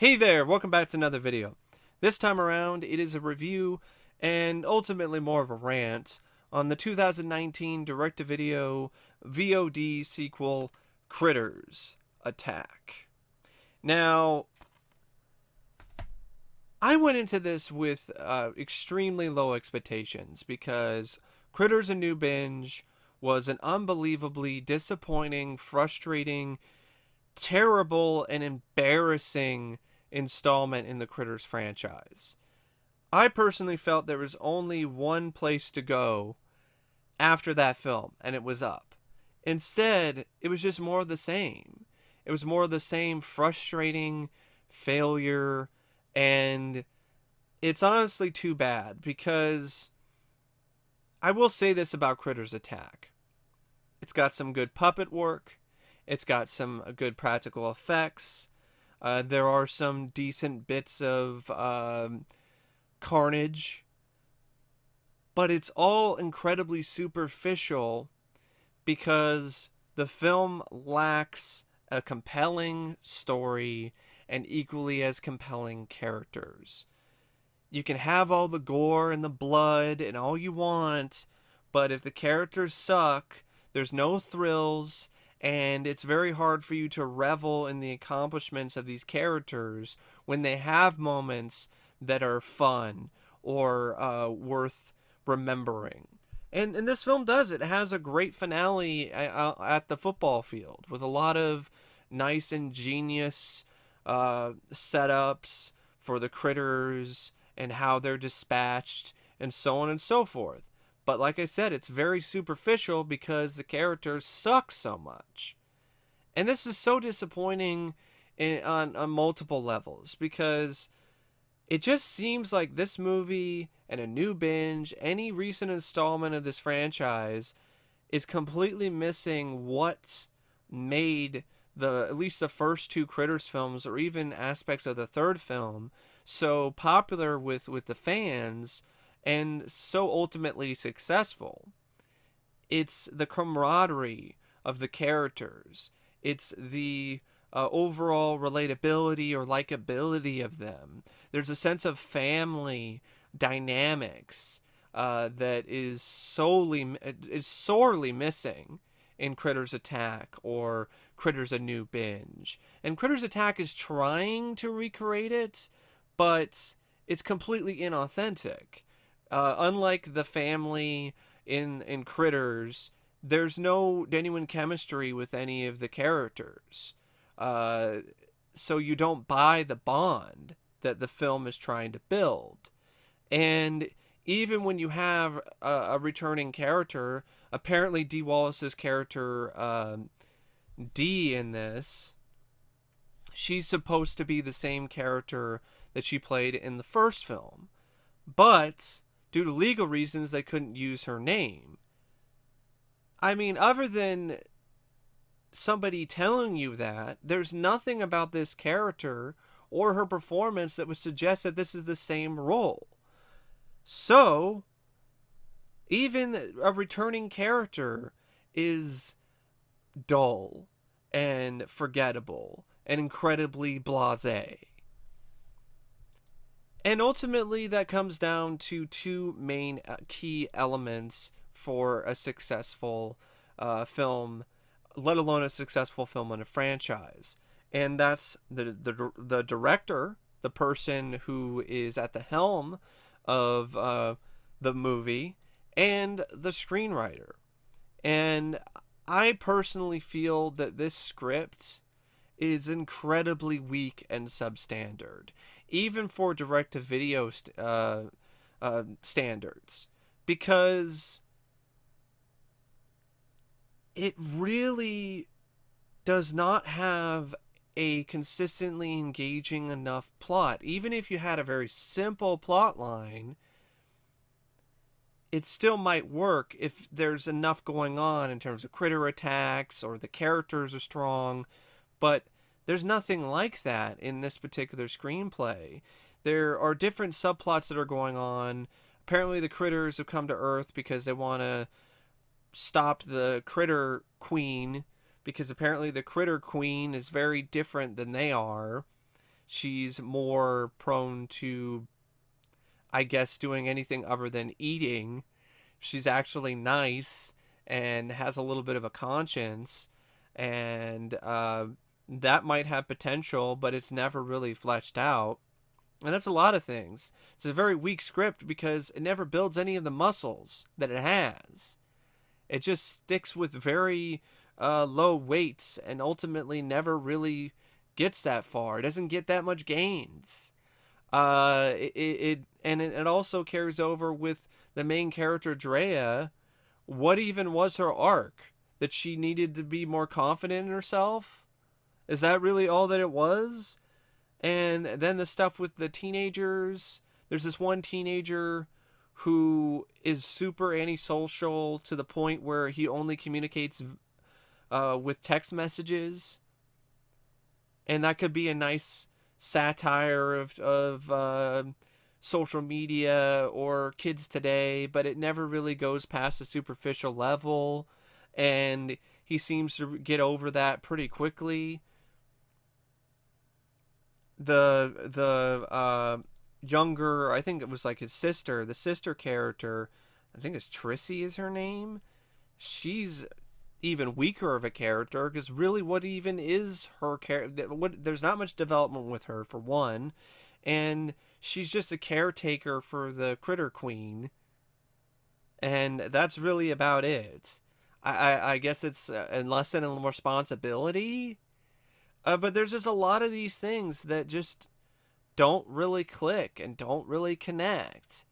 Hey there, welcome back to another video. This time around, it is a review and ultimately more of a rant on the 2019 direct-to-video VOD sequel Critters Attack. Now, I went into this with extremely low expectations because Critters: A New Binge was an unbelievably disappointing, frustrating, terrible, and embarrassing installment in the Critters franchise. I personally felt there was only one place to go after that film, and it was up. Instead, it was just more of the same. It was more of the same frustrating failure, and it's honestly too bad because I will say this about Critters Attack. It's got some good puppet work. It's got some good practical effects. There are some decent bits of carnage, but it's all incredibly superficial because the film lacks a compelling story and equally as compelling characters. You can have all the gore and the blood and all you want, but if the characters suck, there's no thrills, and it's very hard for you to revel in the accomplishments of these characters when they have moments that are fun or worth remembering. And this film does. It has a great finale at the football field with a lot of nice, ingenious setups for the critters and how they're dispatched and so on and so forth. But like I said, it's very superficial because the characters suck so much. And this is so disappointing on multiple levels because it just seems like this movie and A New Binge, any recent installment of this franchise, is completely missing what made at least the first two Critters films, or even aspects of the third film, so popular with the fans and so ultimately successful. It's the camaraderie of the characters. It's the overall relatability or likability of them. There's a sense of family dynamics that is sorely missing in Critters Attack or Critters: A New Binge. And Critters Attack is trying to recreate it, but it's completely inauthentic. Unlike the family in Critters, there's no genuine chemistry with any of the characters. Uh, so you don't buy the bond that the film is trying to build. And even when you have a returning character, apparently Dee Wallace's character, Dee, in this, she's supposed to be the same character that she played in the first film. But due to legal reasons, they couldn't use her name. I mean, other than somebody telling you that, there's nothing about this character or her performance that would suggest that this is the same role. So, even a returning character is dull and forgettable and incredibly blasé. And ultimately, that comes down to two main key elements for a successful film, let alone a successful film in a franchise. And that's the director, the person who is at the helm of the movie, and the screenwriter. And I personally feel that this script is incredibly weak and substandard, even for direct-to-video standards, because it really does not have a consistently engaging enough plot. Even if you had a very simple plot line, it still might work if there's enough going on in terms of critter attacks or the characters are strong, but there's nothing like that in this particular screenplay. There are different subplots that are going on. Apparently the critters have come to Earth because they want to stop the critter queen, because apparently the critter queen is very different than they are. she's more prone to, I guess, doing anything other than eating. She's actually nice and has a little bit of a conscience, and that might have potential, but it's never really fleshed out. And that's a lot of things. It's a very weak script because it never builds any of the muscles that it has. It just sticks with very low weights and ultimately never really gets that far. It doesn't get that much gains. It also carries over with the main character Drea. What even was her arc? That she needed to be more confident in herself? Is that really all that it was? And then the stuff with the teenagers. There's this one teenager who is super antisocial to the point where he only communicates with text messages, and that could be a nice satire of social media or kids today, but it never really goes past a superficial level, and he seems to get over that pretty quickly. The younger, I think it was like his sister, the sister character, I think it's Trissy is her name. She's even weaker of a character because really, what even is her character? There's not much development with her for one, and she's just a caretaker for the Critter Queen, and that's really about it. I guess it's a lesson in responsibility, but there's just a lot of these things that just don't really click and don't really connect.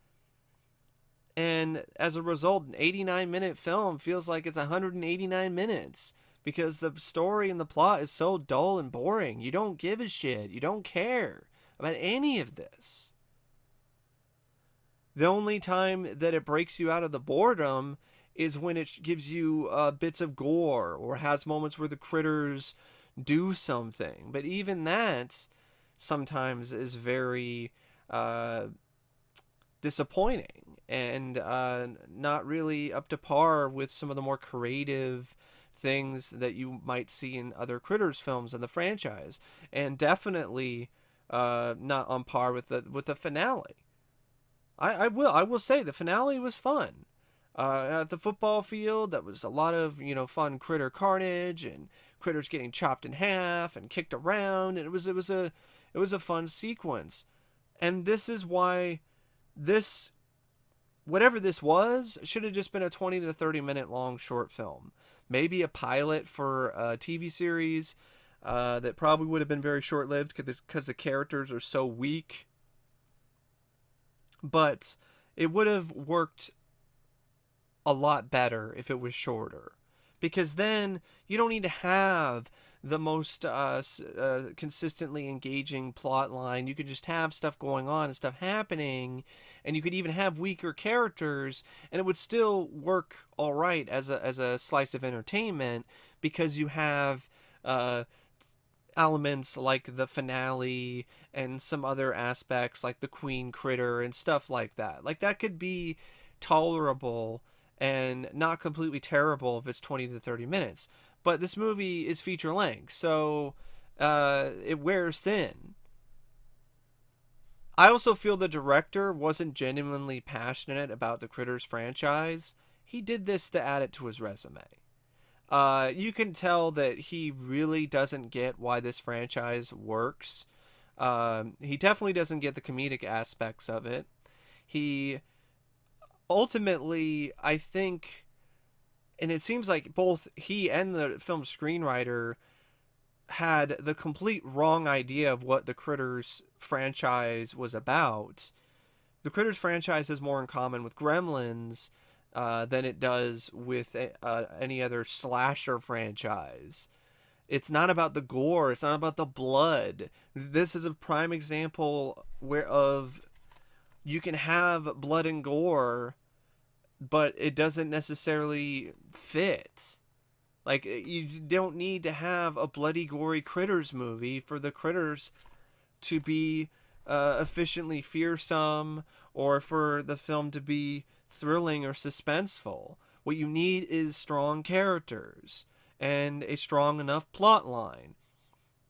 And as a result, an 89-minute film feels like it's 189 minutes because the story and the plot is so dull and boring. You don't give a shit. You don't care about any of this. The only time that it breaks you out of the boredom is when it gives you bits of gore or has moments where the critters do something. But even that sometimes is very disappointing and not really up to par with some of the more creative things that you might see in other Critters films in the franchise, and definitely not on par with the finale. I will say the finale was fun. At the football field, that was a lot of fun critter carnage and critters getting chopped in half and kicked around, and it was a fun sequence. And this is why this, whatever this was, should have just been a 20 to 30 minute long short film. Maybe a pilot for a TV series that probably would have been very short lived because the characters are so weak. But it would have worked a lot better if it was shorter. Because then you don't need to have the most consistently engaging plot line. You could just have stuff going on and stuff happening, and you could even have weaker characters, and it would still work all right as a slice of entertainment because you have elements like the finale and some other aspects like the queen critter and stuff like that. Like that could be tolerable and not completely terrible if it's 20 to 30 minutes. But this movie is feature length, so it wears thin. I also feel the director wasn't genuinely passionate about the Critters franchise. He did this to add it to his resume. You can tell that he really doesn't get why this franchise works. He definitely doesn't get the comedic aspects of it. He ultimately, I think, and it seems like both he and the film screenwriter had the complete wrong idea of what the Critters franchise was about. The Critters franchise has more in common with Gremlins than it does with any other slasher franchise. It's not about the gore. It's not about the blood. This is a prime example of you can have blood and gore, but it doesn't necessarily fit. Like, you don't need to have a bloody, gory Critters movie for the Critters to be efficiently fearsome or for the film to be thrilling or suspenseful. What you need is strong characters and a strong enough plot line.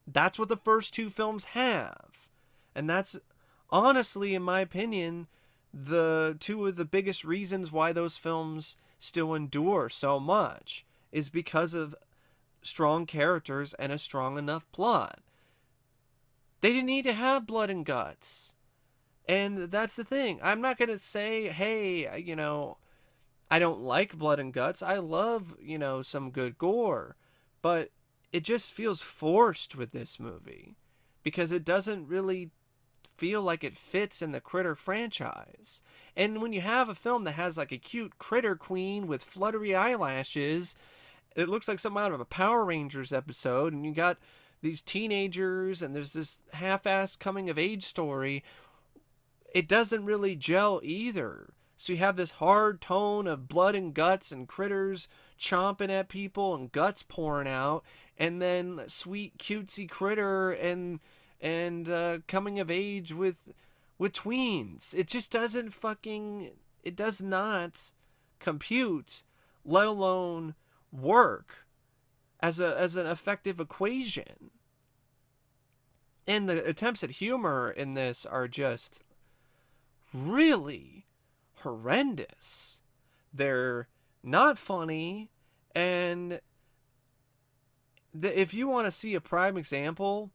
That's what the first two films have. And that's honestly, in my opinion, the two of the biggest reasons why those films still endure so much is because of strong characters and a strong enough plot. They didn't need to have blood and guts. And that's the thing. I'm not going to say, hey, I don't like blood and guts. I love, some good gore. But it just feels forced with this movie because it doesn't really feel like it fits in the Critter franchise. And when you have a film that has like a cute critter queen with fluttery eyelashes, it looks like something out of a Power Rangers episode, and you got these teenagers and there's this half-assed coming of age story, it doesn't really gel either. So you have this hard tone of blood and guts and critters chomping at people and guts pouring out, and then sweet cutesy critter and coming of age with tweens. It just doesn't it does not compute, let alone work as an effective equation. And the attempts at humor in this are just really horrendous. They're not funny, and if you want to see a prime example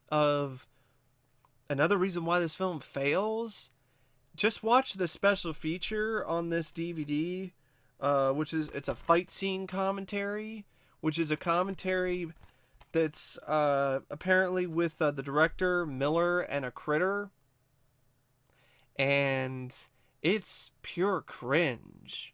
of another reason why this film fails, just watch the special feature on this DVD, it's a fight scene commentary, which is a commentary that's apparently with the director Miller and a critter, and it's pure cringe.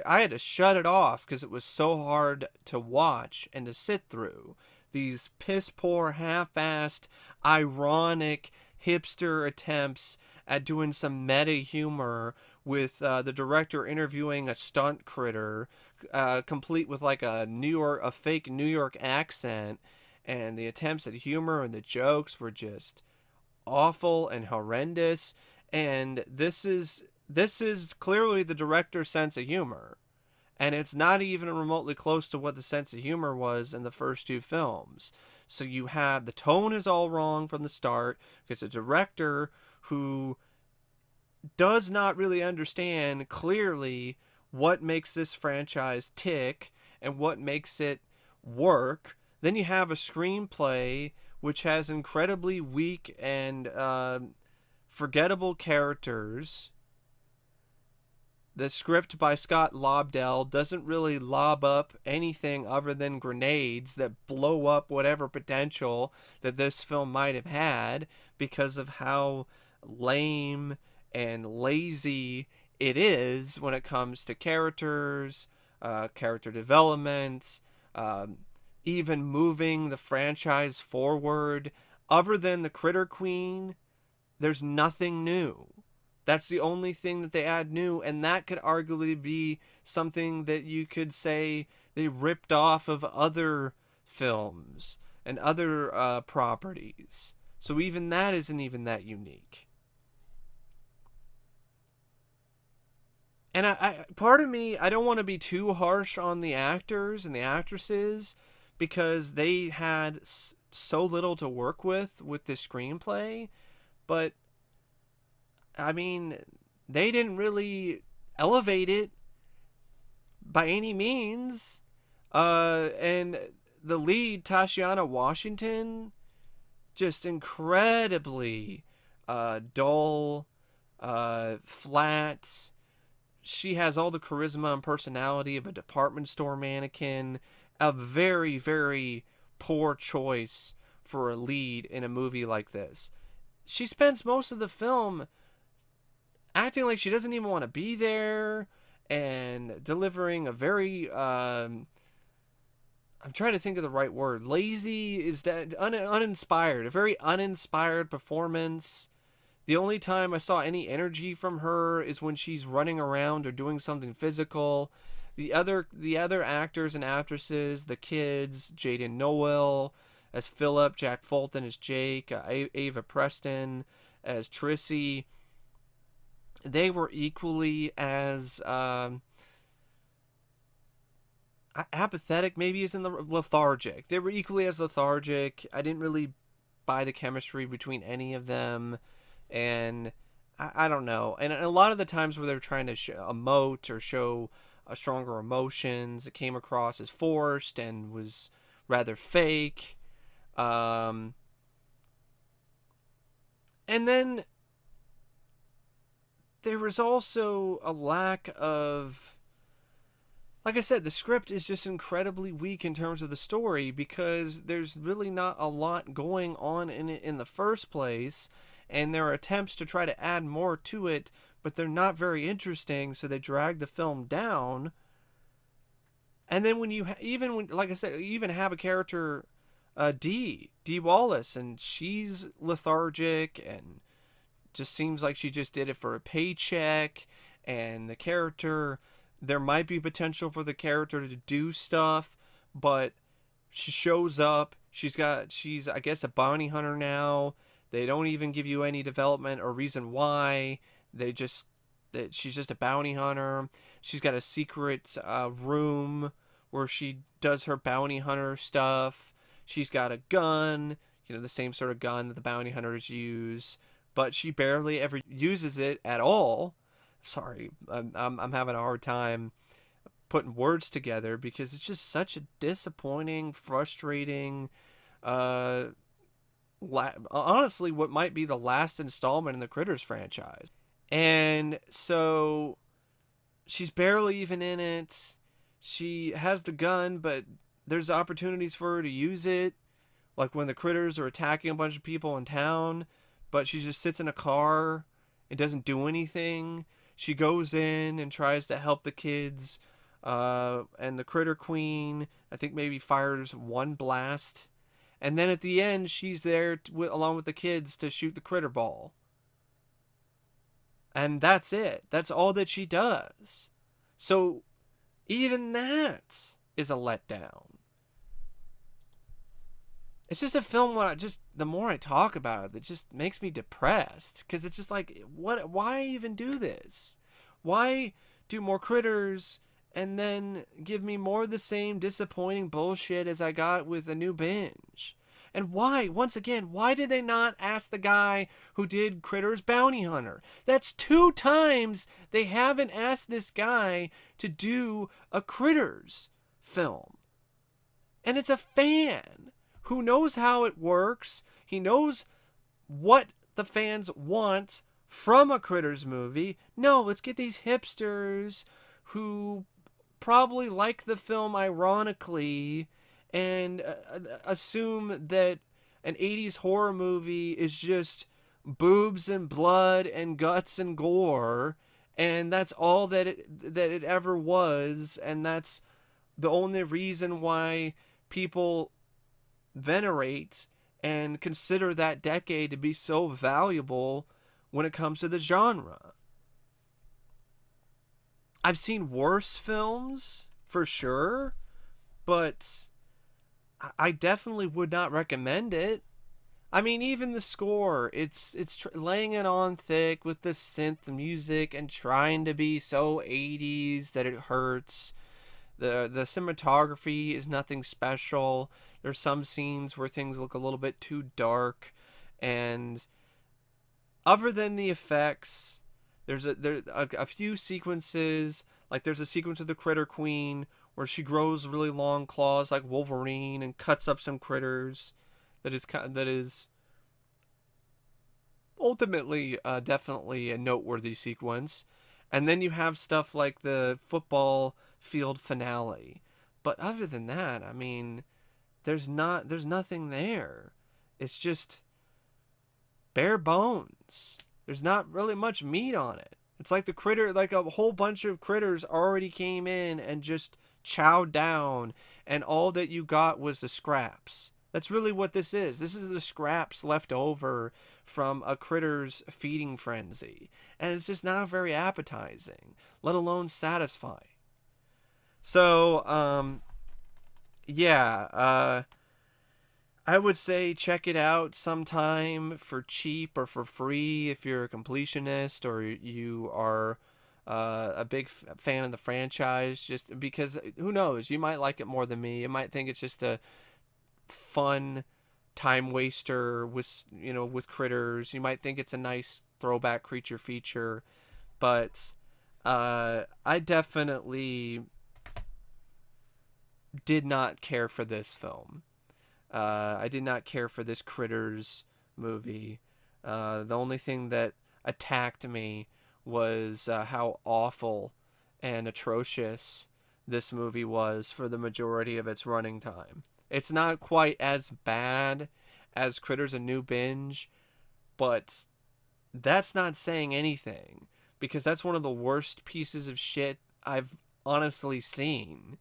I had to shut it off because it was so hard to watch and to sit through. These piss poor, half-assed, ironic, hipster attempts at doing some meta humor with the director interviewing a stunt critter, complete with like a fake New York accent, and the attempts at humor and the jokes were just awful and horrendous. And this is clearly the director's sense of humor, and it's not even remotely close to what the sense of humor was in the first two films. So you have the tone is all wrong from the start because a director who does not really understand clearly what makes this franchise tick and what makes it work. Then you have a screenplay which has incredibly weak and forgettable characters. The script by Scott Lobdell doesn't really lob up anything other than grenades that blow up whatever potential that this film might have had because of how lame and lazy it is when it comes to characters, character development, even moving the franchise forward. Other than the Critter Queen, there's nothing new. That's the only thing that they add new, and that could arguably be something that you could say they ripped off of other films and other properties. So even that isn't even that unique. And part of me, I don't want to be too harsh on the actors and the actresses because they had so little to work with this screenplay, but I mean, they didn't really elevate it by any means. And the lead, Tashiana Washington, just incredibly dull, flat. She has all the charisma and personality of a department store mannequin. A very, very poor choice for a lead in a movie like this. She spends most of the film acting like she doesn't even want to be there and delivering a very I'm trying to think of the right word. Lazy is that uninspired, a very uninspired performance. The only time I saw any energy from her is when she's running around or doing something physical. The other actors and actresses, the kids, Jaeden Noel as Philip, Jack Fulton as Jake, Ava Preston as Trissy, they were equally as apathetic maybe isn't the lethargic. They were equally as lethargic. I didn't really buy the chemistry between any of them, and I don't know. And a lot of the times where they're trying to emote or show stronger emotions, it came across as forced and was rather fake. Um, and then there was also a lack of, like I said, the script is just incredibly weak in terms of the story because there's really not a lot going on in it in the first place, and there are attempts to try to add more to it, but they're not very interesting, so they drag the film down. And then when you even when, like I said, you even have a character, Dee Wallace, and she's lethargic and just seems like she just did it for a paycheck. And the character, there might be potential for the character to do stuff, but she shows up. She's I guess a bounty hunter now. They don't even give you any development or reason why. They just that she's just a bounty hunter. She's got a secret room where she does her bounty hunter stuff. She's got a gun, the same sort of gun that the bounty hunters use, but she barely ever uses it at all. Sorry, I'm having a hard time putting words together because it's just such a disappointing, frustrating, uh, honestly, what might be the last installment in the Critters franchise. And so she's barely even in it. She has the gun, but there's opportunities for her to use it, like when the critters are attacking a bunch of people in town, but she just sits in a car and doesn't do anything. She goes in and tries to help the kids, and the critter queen, I think, maybe fires one blast. And then at the end, she's there along with the kids to shoot the critter ball. And that's it. That's all that she does. So even that is a letdown. It's just a film where the more I talk about it, it just makes me depressed. Because it's just like, why even do this? Why do more critters and then give me more of the same disappointing bullshit as I got with a new binge? And why, once again, why did they not ask the guy who did Critters Bounty Hunter? That's 2 times they haven't asked this guy to do a Critters film. And it's a fan who knows how it works. He knows what the fans want from a Critters movie. No, let's get these hipsters who probably like the film ironically and assume that an 80s horror movie is just boobs and blood and guts and gore, and that's all that it ever was, and that's the only reason why people venerate and consider that decade to be so valuable when it comes to the genre. I've seen worse films for sure, but I definitely would not recommend it. I mean, even the score, it's laying it on thick with the synth music and trying to be so 80s that it hurts. The cinematography is nothing special. There's some scenes where things look a little bit too dark, and other than the effects, there's a few sequences, like there's a sequence of the Critter Queen where she grows really long claws like Wolverine and cuts up some critters. That is ultimately definitely a noteworthy sequence. And then you have stuff like the football field finale. But other than that, I mean, there's nothing there. It's just bare bones. There's not really much meat on it. It's like like a whole bunch of critters already came in and just chowed down, and all that you got was the scraps. That's really what this is. This is the scraps left over from a critter's feeding frenzy. And it's just not very appetizing, let alone satisfying. So, yeah, I would say check it out sometime for cheap or for free if you're a completionist or you are a big fan of the franchise, just because who knows, you might like it more than me. You might think it's just a fun time waster with with critters. You might think it's a nice throwback creature feature, but I definitely did not care for this film. I did not care for this Critters movie. The only thing that attacked me was how awful and atrocious this movie was for the majority of its running time. It's not quite as bad as Critters: A New Binge, but that's not saying anything because that's one of the worst pieces of shit I've honestly seen.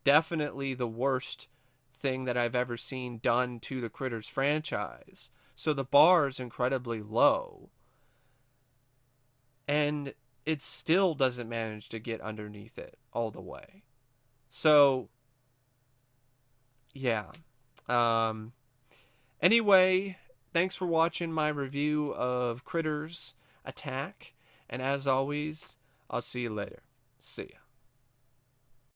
Definitely the worst thing that I've ever seen done to the Critters franchise. So the bar is incredibly low. And it still doesn't manage to get underneath it all the way. So, yeah. Um, anyway, thanks for watching my review of Critters Attack. And as always, I'll see you later. See ya.